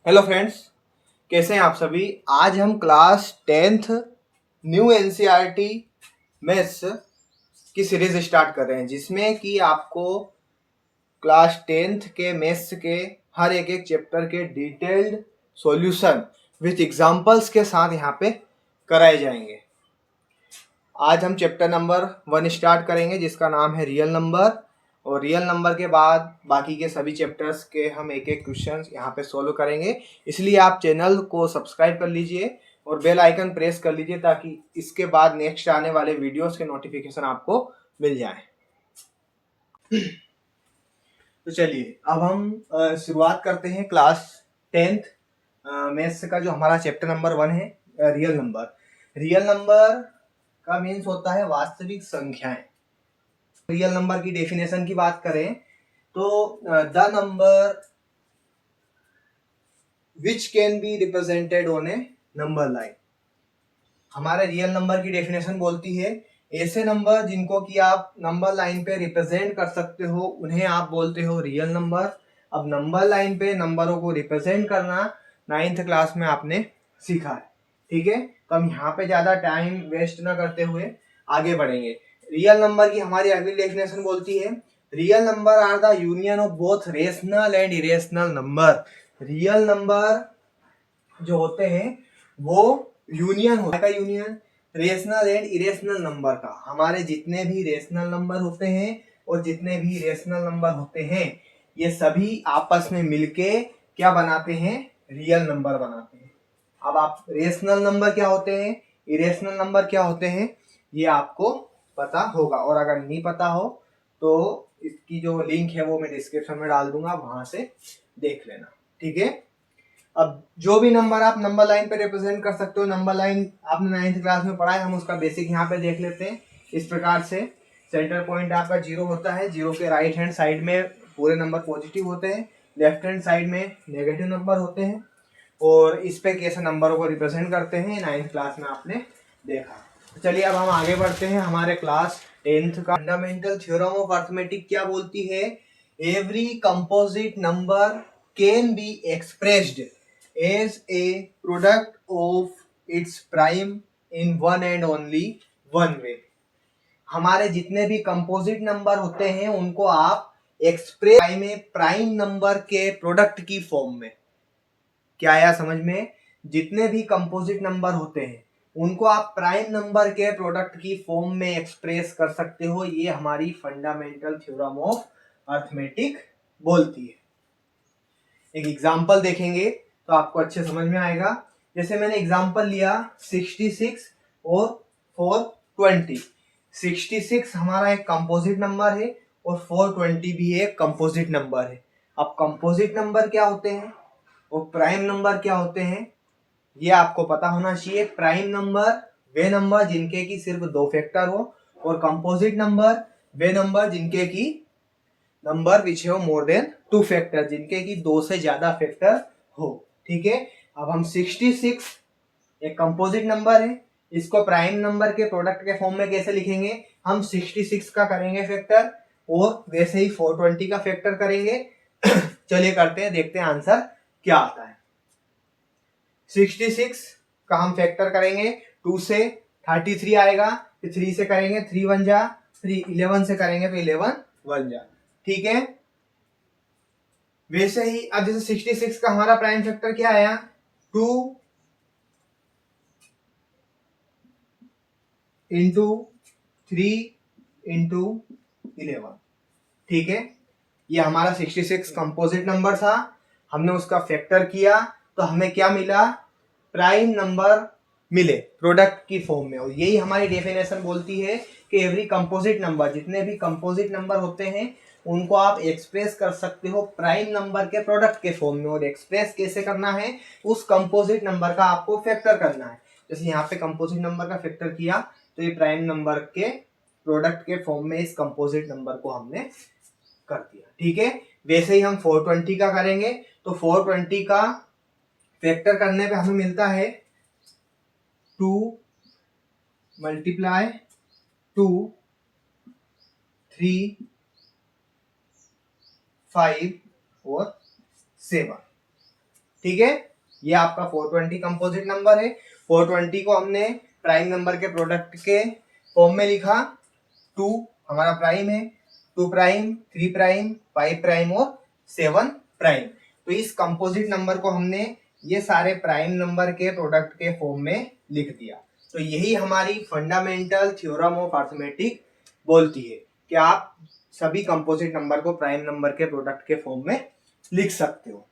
Hello friends, कैसे हैं आप सभी। आज हम class 10th new NCERT maths की सीरीज स्टार्ट कर रहे हैं, जिसमें कि आपको क्लास 10th के मैथ्स के हर एक चैप्टर के डिटेल्ड सॉल्यूशन विथ एग्जांपल्स के साथ यहाँ पे कराए जाएंगे। आज हम चैप्टर नंबर 1 स्टार्ट करेंगे, जिसका नाम है रियल नंबर। और रियल नंबर के बाद बाकी के सभी चैप्टर्स के हम एक एक क्वेश्चंस यहाँ पे सॉल्व करेंगे। इसलिए आप चैनल को सब्सक्राइब कर लीजिए और बेल आइकन प्रेस कर लीजिए, ताकि इसके बाद नेक्स्ट आने वाले वीडियोस के नोटिफिकेशन आपको मिल जाए। तो चलिए अब हम शुरुआत करते हैं क्लास 10th मैथ्स का, जो हमारा चैप्टर नंबर 1 है रियल नंबर। रियल नंबर का मीन्स होता है वास्तविक संख्याएं। रियल नंबर की डेफिनेशन की बात करें तो the number which can be represented on A number line. हमारे रियल नंबर की डेफिनेशन बोलती है ऐसे नंबर जिनको कि आप नंबर लाइन पे रिप्रेजेंट कर सकते हो, उन्हें आप बोलते हो रियल नंबर। अब नंबर लाइन पे नंबरों को रिप्रेजेंट करना 9th क्लास में आपने सीखा है, ठीक है। तो हम यहाँ पे ज्यादा टाइम वेस्ट ना करते हुए आगे बढ़ेंगे। रियल नंबर की हमारी अगली डेफिनेशन बोलती है real number are the union of both rational and irrational number. Real number जो होते हैं वो यूनियन होता है, union rational and irrational number का। हमारे जितने भी रेशनल नंबर होते हैं और जितने भी इरेशनल नंबर होते हैं, ये सभी आपस में मिलके क्या बनाते हैं, रियल नंबर बनाते हैं। अब आप रेशनल नंबर क्या होते हैं, इरेशनल नंबर क्या होते हैं, ये आपको पता होगा। और अगर नहीं पता हो तो इसकी जो लिंक है वो मैं डिस्क्रिप्शन में डाल दूंगा, वहां से देख लेना, ठीक है। अब जो भी नंबर आप नंबर लाइन पे रिप्रेजेंट कर सकते हो, नंबर लाइन आपने 9th क्लास में पढ़ा है, हम उसका बेसिक यहाँ पे देख लेते हैं। इस प्रकार से सेंटर पॉइंट आपका 0 होता है, 0 के राइट हैंड साइड में पूरे नंबर पॉजिटिव होते हैं, लेफ्ट हैंड साइड में नेगेटिव नंबर होते हैं। और इस पे कैसे नंबरों को रिप्रेजेंट करते हैं 9th क्लास में आपने देखा। तो चलिए अब हम आगे बढ़ते हैं। हमारे क्लास 10th का फंडामेंटल थ्योरम ऑफ अर्थमेटिक क्या बोलती है, every composite number can be expressed as a product of its prime in one and only one way. हमारे जितने भी कंपोजिट नंबर होते हैं उनको आप एक्सप्रेस में प्राइम नंबर के प्रोडक्ट की फॉर्म में। क्या आया समझ में, जितने भी कंपोजिट नंबर होते हैं उनको आप प्राइम नंबर के प्रोडक्ट की फॉर्म में एक्सप्रेस कर सकते हो। ये हमारी फंडामेंटल थ्योरम ऑफ अर्थमेटिक बोलती है। एक एग्जांपल देखेंगे तो आपको अच्छे समझ में आएगा। जैसे मैंने एग्जांपल लिया 66 और 420। 66 हमारा एक कंपोजिट नंबर है और 420 भी एक कंपोजिट नंबर है। अब कंपोजिट नंबर क्या होते हैं और प्राइम नंबर क्या होते हैं, ये आपको पता होना चाहिए। प्राइम नंबर वे नंबर जिनके की सिर्फ 2 फैक्टर हो, और कंपोजिट नंबर वे नंबर जिनके की नंबर विच हो मोर देन 2 फैक्टर, जिनके की 2 से ज्यादा फैक्टर हो, ठीक है। अब हम 66 एक कंपोजिट नंबर है, इसको प्राइम नंबर के प्रोडक्ट के फॉर्म में कैसे लिखेंगे, हम 66 का करेंगे फैक्टर और वैसे ही 420 का फैक्टर करेंगे। चलिए करते हैं, देखते हैं आंसर क्या आता है। 66 का हम फैक्टर करेंगे 2 से 33 आएगा, फिर 3 से करेंगे 3 1 जा, फिर 11 से करेंगे तो 11 1 जा, ठीक है। वैसे ही अब जैसे 66 का हमारा प्राइम फैक्टर क्या आया, 2 इंटू 3 इंटू 11, ठीक है। ये हमारा 66 कंपोजिट नंबर था, हमने उसका फैक्टर किया तो हमें क्या मिला, प्राइम नंबर मिले प्रोडक्ट की फॉर्म में। और यही हमारी डेफिनेशन बोलती है कि एवरी कंपोजिट नंबर, जितने भी कंपोजिट नंबर होते हैं उनको आप एक्सप्रेस कर सकते हो प्राइम नंबर के प्रोडक्ट के फॉर्म में। और एक्सप्रेस कैसे करना है, उस कंपोजिट नंबर का आपको फैक्टर करना है। जैसे यहाँ पे कंपोजिट नंबर का फैक्टर किया तो ये प्राइम नंबर के प्रोडक्ट के फॉर्म में इस कंपोजिट नंबर को हमने कर दिया, ठीक है। वैसे ही हम 420 का करेंगे तो 420 का फैक्टर करने पे हमें मिलता है 2 मल्टीप्लाई 2 3 5 और 7, ठीक है, ये आपका 420 कंपोजिट नंबर है। 420 को हमने प्राइम नंबर के प्रोडक्ट के फॉर्म में लिखा। 2 हमारा प्राइम है, 2 प्राइम, 3 प्राइम, 5 प्राइम और 7 प्राइम। तो इस कंपोजिट नंबर को हमने ये सारे प्राइम नंबर के प्रोडक्ट के फॉर्म में लिख दिया। तो यही हमारी फंडामेंटल थ्योरम ऑफ अरिथमेटिक बोलती है कि आप सभी कंपोजिट नंबर को प्राइम नंबर के प्रोडक्ट के फॉर्म में लिख सकते हो।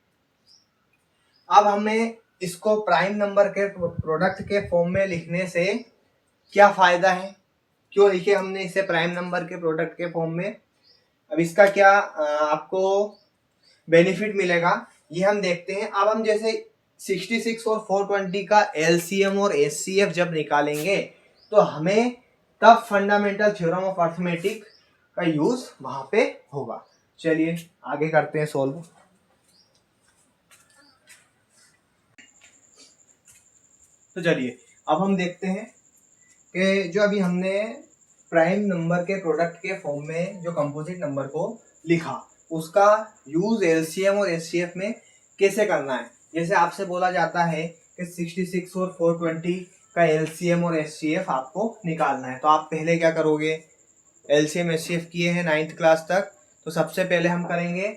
अब हमें इसको प्राइम नंबर के प्रोडक्ट के फॉर्म में लिखने से क्या फायदा है, क्यों लिखे हमने इसे प्राइम नंबर के प्रोडक्ट के फॉर्म में, अब इसका क्या आपको बेनिफिट मिलेगा ये हम देखते हैं। अब हम जैसे 66 और 420 का एलसीएम और एचसीएफ जब निकालेंगे तो हमें तब फंडामेंटल थ्योरम ऑफ अरिथमेटिक का यूज वहां पे होगा। चलिए आगे करते हैं सोल्व। तो चलिए अब हम देखते हैं कि जो अभी हमने प्राइम नंबर के प्रोडक्ट के फॉर्म में जो कंपोजिट नंबर को लिखा उसका यूज एलसीएम और एचसीएफ में कैसे करना है। जैसे आपसे बोला जाता है कि 66 और 420 का एलसीएम और एचसीएफ आपको निकालना है, तो आप पहले क्या करोगे, एलसीएम एचसीएफ किए हैं 9th क्लास तक, तो सबसे पहले हम करेंगे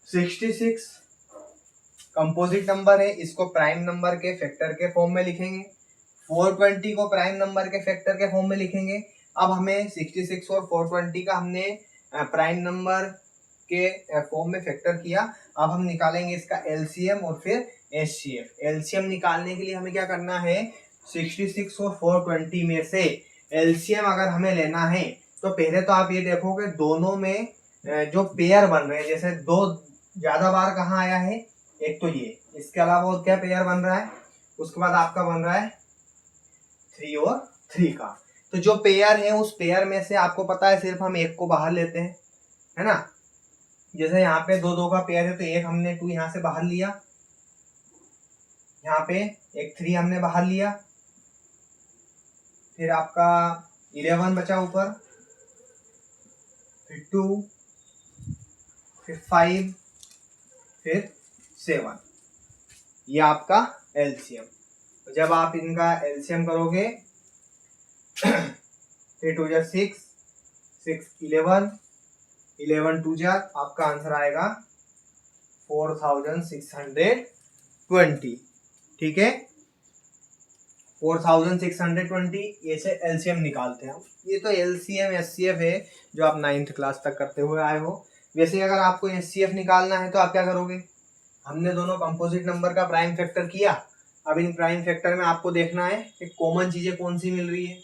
66 कंपोजिट नंबर है, इसको प्राइम नंबर के फैक्टर के फॉर्म में लिखेंगे। 420 को प्राइम नंबर के फैक्टर के फॉर्म में लिखेंगे। अब हमें 66 और 420 का हमने प्राइम नंबर के फॉर्म में फैक्टर किया। अब हम निकालेंगे इसका एलसीएम और फिर एचसीएफ। एलसीएम निकालने के लिए हमें क्या करना है, 66 और 420 में से एलसीएम अगर हमें लेना है तो पहले तो आप ये देखोगे दोनों में जो पेयर बन रहे हैं, जैसे दो ज्यादा बार कहाँ आया है, एक तो ये, इसके अलावा और क्या पेयर बन रहा है, उसके बाद आपका बन रहा है 3 और 3 का। तो जो पेयर है उस पेयर में से आपको पता है सिर्फ हम एक को बाहर लेते हैं, है ना। जैसे यहाँ पे 2 का पेयर है तो एक हमने 2 यहाँ से बाहर लिया, यहाँ पे एक 3 हमने बाहर लिया, फिर आपका 11 बचा ऊपर, फिर 2, फिर 5, फिर 7, ये आपका एलसीएम। तो जब आप इनका एलसीएम करोगे फिर 2 जा 6, 6 11, 11 2 जा आपका आंसर आएगा 4620। ठीक है, 4620 ये से एलसीएम निकालते हैं हम। ये तो एलसीएम एचसीएफ है जो आप 9th क्लास तक करते हुए आए हो। वैसे अगर आपको एचसीएफ निकालना है तो आप क्या करोगे, हमने दोनों कंपोजिट नंबर का प्राइम फैक्टर किया। अब इन प्राइम फैक्टर में आपको देखना है कि कॉमन चीजें कौन सी मिल रही है।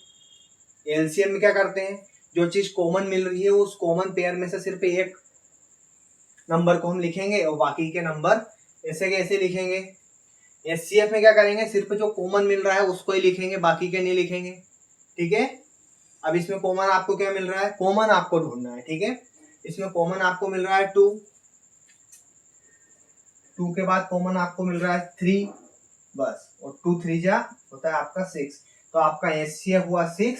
एलसीएम में क्या करते हैं, जो चीज कॉमन मिल रही है उस कॉमन पेयर में से सिर्फ एक नंबर को हम लिखेंगे और बाकी के नंबर ऐसे के ऐसे लिखेंगे। एचसीएफ में क्या करेंगे, सिर्फ जो कॉमन मिल रहा है उसको ही लिखेंगे, बाकी के नहीं लिखेंगे। ठीक है, अब इसमें कॉमन आपको क्या मिल रहा है, कॉमन आपको ढूंढना है। ठीक है, इसमें कॉमन आपको मिल रहा है 2 के बाद कॉमन आपको मिल रहा है 3 बस, और 2 3 जा होता है आपका 6। तो आपका एचसीएफ हुआ 6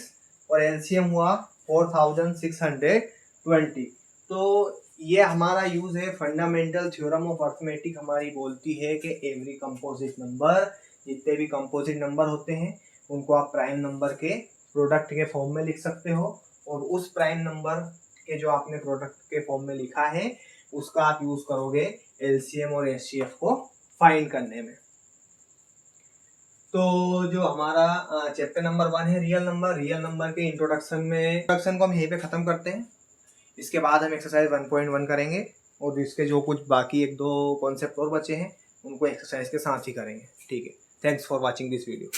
और एलसीएम हुआ 4620। तो ये हमारा यूज है। फंडामेंटल थ्योरम ऑफ अरिथमेटिक हमारी बोलती है कि एवरी कंपोजिट नंबर, जितने भी कंपोजिट नंबर होते हैं उनको आप प्राइम नंबर के प्रोडक्ट के फॉर्म में लिख सकते हो, और उस प्राइम नंबर के जो आपने प्रोडक्ट के फॉर्म में लिखा है उसका आप यूज करोगे एलसीएम और एचसीएफ को फाइंड करने में। तो जो हमारा चैप्टर नंबर 1 है रियल नंबर के इंट्रोडक्शन को हम यहीं पे खत्म करते हैं। इसके बाद हम एक्सरसाइज 1.1 करेंगे और इसके जो कुछ बाकी 1-2 कॉन्सेप्ट और बचे हैं उनको एक्सरसाइज के साथ ही करेंगे। ठीक है, thanks for watching this video.